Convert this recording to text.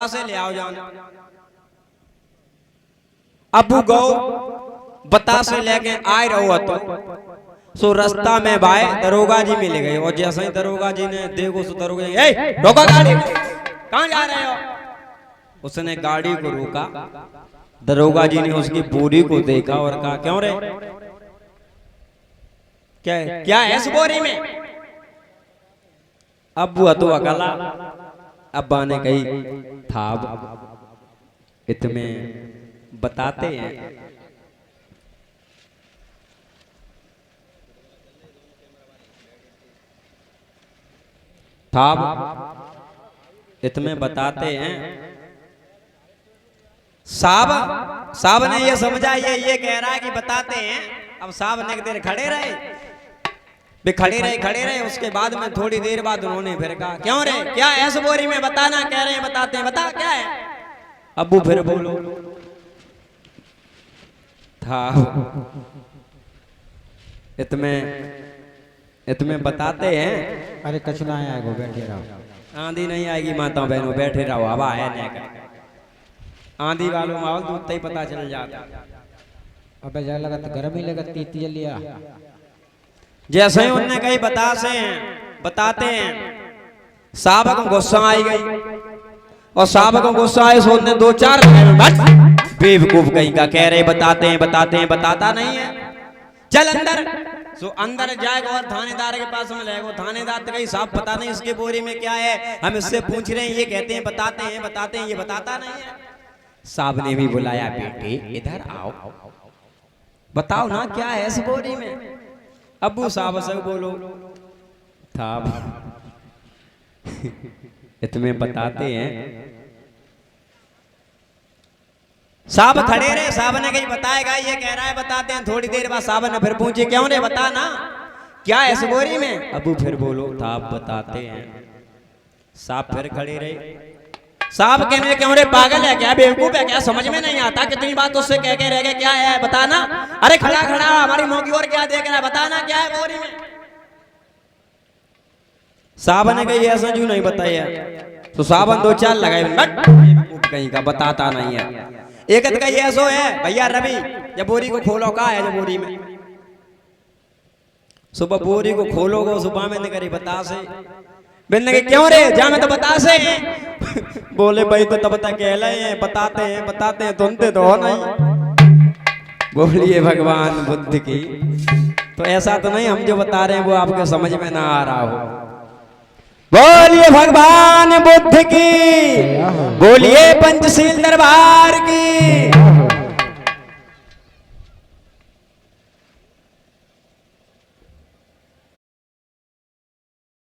से ले आओ जान। अबू गौ बता से लेके आए रहो तो रास्ता में भाई दरोगा जी मिल गए और जैसे ही दरोगा जी ने देखो सो दरोगा जी रोका गाड़ी, कहाँ जा रहे हो? उसने गाड़ी को रोका। दरोगा जी ने उसकी बोरी को देखा और कहा क्यों रे, क्या क्या है इस बोरी में? अबू तो अकेला। अब्बा ने कही था इतने बताते हैं। था इतने बताते हैं। साहब ने ये समझा ये कह रहा है कि बताते हैं। अब साहब ने देर खड़े रहे, खड़े रहे। उसके बाद में थोड़ी देर बाद उन्होंने फिर कहा क्यों रे, क्या है इस बोरी में? बताना कह रहे हैं, बताते हैं, बता क्या है? अब्बू फिर बोलो था इतने बताते हैं। अरे कचना आएगा, बैठे रहो। आंधी नहीं आएगी माता बहनों, बैठे रहो, हवा है नहीं। आंधी वालों माहौल दूध ही पता चल जाता। अबे जा लगा तो गर्मी लगा तीती लिया। जैसे ही उनने कही बताते हैं, साहब को गुस्सा आई गई और साहब को गुस्सा आए सो उनने दो चार बेवकूफ कहीं का कह रहे बताते हैं बताता नहीं है, चल अंदर। सो अंदर जाएगा और थानेदार के पास में लेगा। थानेदार तो कहीं साहब पता नहीं इसके बोरी में क्या है, हम इससे पूछ रहे हैं, ये कहते हैं बताते हैं, ये बताता नहीं है। साहब ने भी बुलाया, बेटे इधर आओ, बताओ ना क्या है इस बोरी में? अब्बू साहब से बोलो था इतने बताते हैं। साहब खड़े रहे। साहब ने कहीं बताएगा, ये कह रहा है बताते हैं। थोड़ी देर बाद साहब ने फिर पूछे क्यों रे, बता ना क्या है इस बोरी में? अबू फिर बोलो था बताते हैं। साहब फिर खड़े रहे। साहब कहने क्यों रे, पागल है क्या, बेवकूफ है क्या, समझ में नहीं आता? कितनी बात उससे कह के रह गए, क्या है बताना? अरे खड़ा हमारी मुंह की ओर क्या देख रहा है, बताना क्या है बोरी में? साहब ने कही ऐसा क्यों नहीं बताया। तो साहब दो चार लगाए, कहीं का बताता नहीं है। एक का ऐसो है भैया रवि, जब बोरी को खोलो का है, जब बोरी में सुबह बोरी को खोलोगे सुबह में करी बता से बिन के क्यों रे, जा में तो बता से बोले भाई तो तब तक कह रहे हैं बताते हैं तुमते तो हो नहीं। बोलिए भगवान बुद्ध की। तो ऐसा तो नहीं हम जो बता रहे हैं वो आपके समझ में ना आ रहा हो। बोलिए भगवान बुद्ध की, बोलिए पंचशील दरबार की।